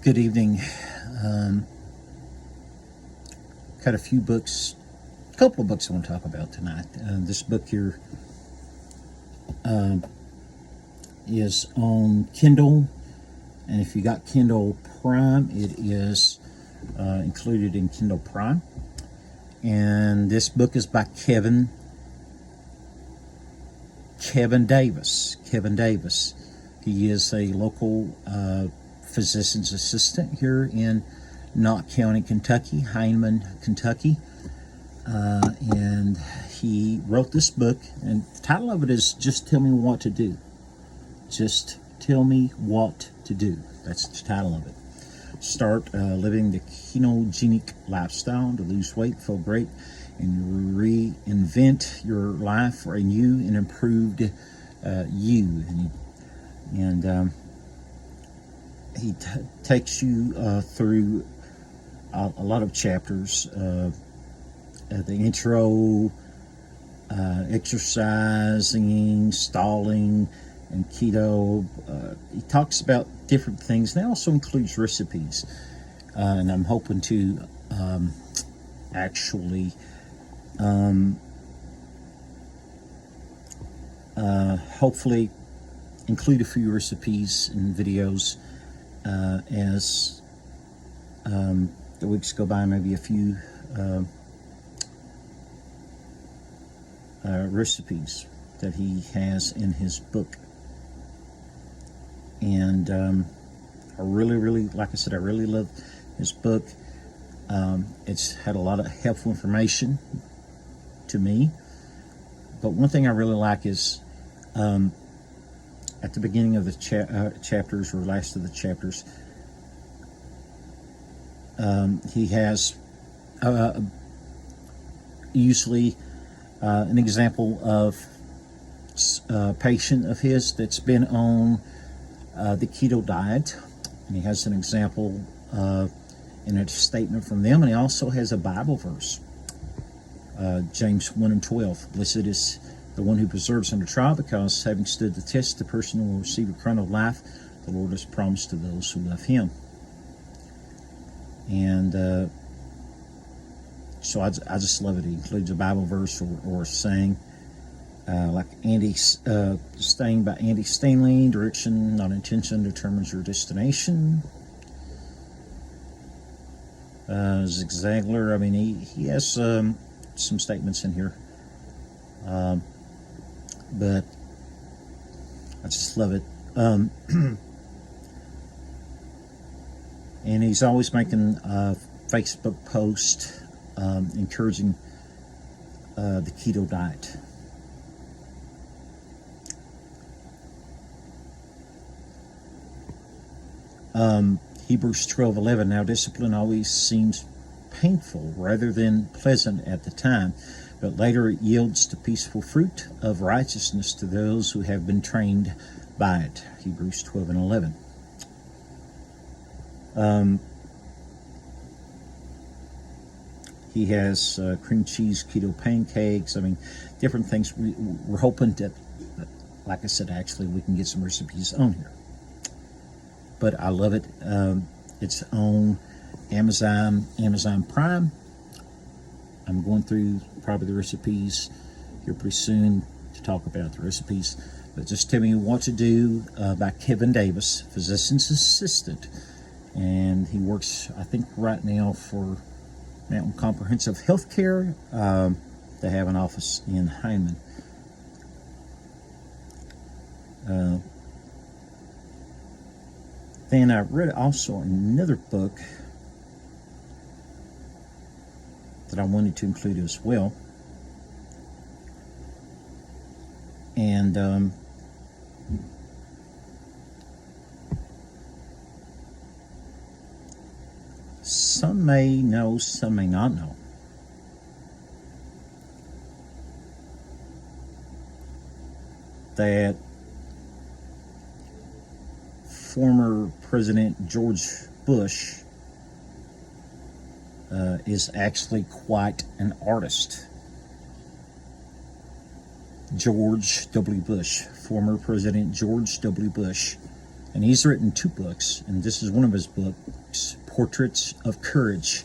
Good evening. Um, got a few books, a couple of books I want to talk about tonight. This book here is on Kindle, and if you got Kindle Prime, it is included in Kindle Prime. And this book is by Kevin Davis. Kevin Davis. He is a local physician's assistant here in Knott County, Kentucky, Heinemann, Kentucky. And he wrote this book, and the title of it is Just Tell Me What to Do. Just Tell Me What to Do. That's the title of it. Start living the ketogenic lifestyle to lose weight, feel great, and reinvent your life for a new and improved you. And he takes you through a lot of chapters. The intro, exercising, stalling, and keto. He talks about different things, and it also includes recipes. And I'm hoping to actually hopefully include a few recipes and videos as the weeks go by, maybe a few recipes that he has in his book. And I really, like I said, I really love his book. It's had a lot of helpful information to me. But one thing I really like is at the beginning of the chapters, or last of the chapters, he has usually an example of a patient of his that's been on the keto diet, and he has an example in a statement from them, and he also has a Bible verse, James 1:12. Blessed is the one who perseveres under trial, because having stood the test, the person will receive a crown of life the Lord has promised to those who love him. And so I just love it. He includes a Bible verse or a saying, like Staying by Andy Stanley, direction, not intention, determines your destination. Zig Ziglar, I mean, he has some statements in here. But I just love it. And he's always making a Facebook post encouraging the keto diet. Hebrews 12:11. Now discipline always seems painful rather than pleasant at the time, but later it yields the peaceful fruit of righteousness to those who have been trained by it. Hebrews 12:11. He has cream cheese, keto pancakes. I mean, different things. We're hoping that, like I said, actually we can get some recipes on here. But I love it. It's on Amazon Prime. I'm going through probably the recipes here pretty soon to talk about the recipes. But Just Tell Me What to Do by Kevin Davis, physician's assistant. And he works, I think, right now for Mountain Comprehensive Healthcare. They have an office in Heinemann. Then I read also another book that I wanted to include as well. And some may know, some may not know, that former President George Bush is actually quite an artist. George W. Bush, former President George W. Bush, And he's written 2 books, and this is one of his books, Portraits of Courage.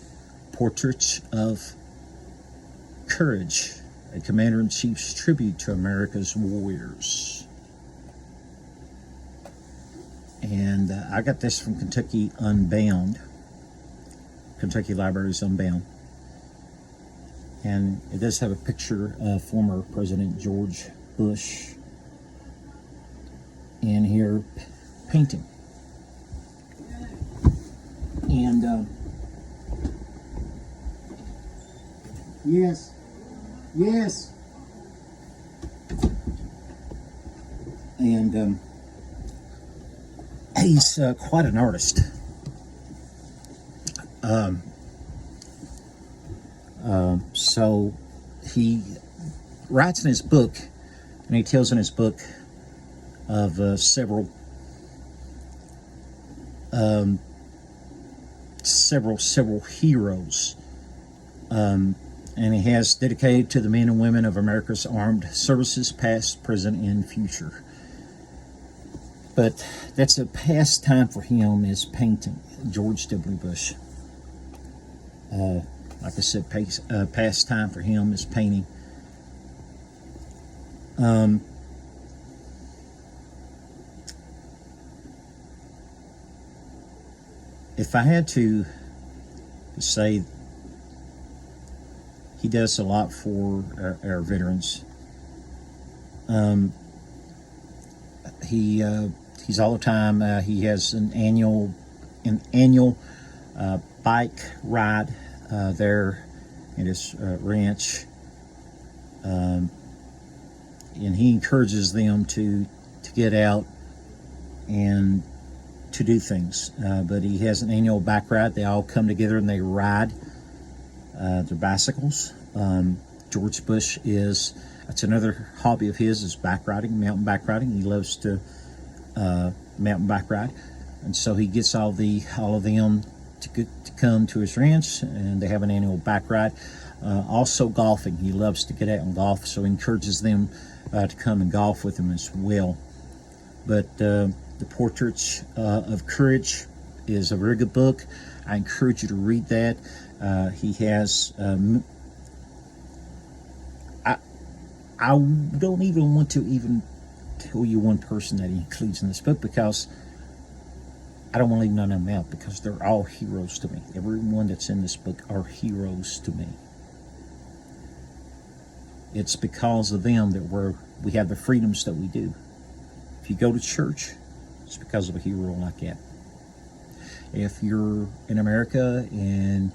Portraits of Courage, a Commander-in-Chief's tribute to America's warriors. And I got this from Kentucky Unbound, Kentucky Libraries Unbound. And it does have a picture of former President George Bush in here painting. And yes, and he's quite an artist. So he writes in his book, and he tells in his book of several heroes, and he has dedicated to the men and women of America's armed services, past, present, and future. But that's a pastime for him, is painting. George W. Bush. Like I said, pastime for him is painting. If I had to say, he does a lot for our veterans. He's all the time. He has an annual bike ride there at his ranch, and he encourages them to get out and to do things. But he has an annual bike ride. They all come together and they ride their bicycles. George Bush that's another hobby of his, is bike riding, mountain bike riding. He loves to mountain bike ride, and so he gets all of them to come to his ranch, and they have an annual bike ride. Also golfing. He loves to get out and golf, so he encourages them to come and golf with him as well. But the Portraits of Courage is a very good book. I encourage you to read that. He has I don't even want to even tell you one person that he includes in this book, because I don't want to leave none of them out, because they're all heroes to me. Everyone that's in this book are heroes to me. It's because of them that we have the freedoms that we do. If you go to church, it's because of a hero like that. If you're in America and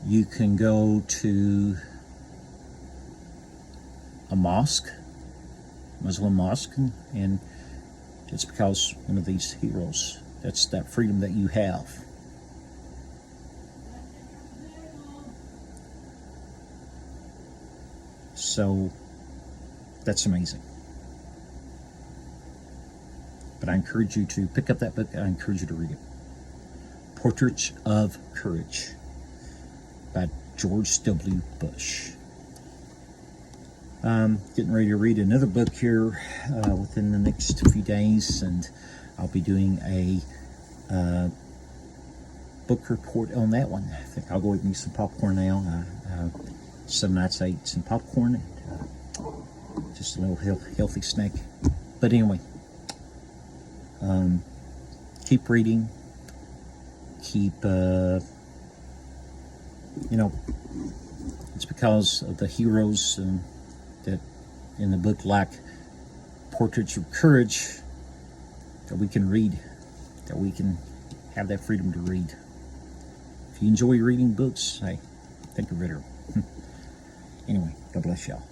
you can go to a mosque, Muslim mosque, and it's because one of these heroes. That's that freedom that you have. So that's amazing. But I encourage you to pick up that book. I encourage you to read it. Portraits of Courage by George W. Bush. Getting ready to read another book here within the next few days, and I'll be doing a book report on that one. I think I'll go eat me some popcorn now. Some nights I eat some popcorn, just a little healthy snack. But anyway, keep reading. Keep, it's because of the heroes that in the book, like Portraits of Courage, that we can read, that we can have that freedom to read. If you enjoy reading books, hey, think of it. Anyway, God bless y'all.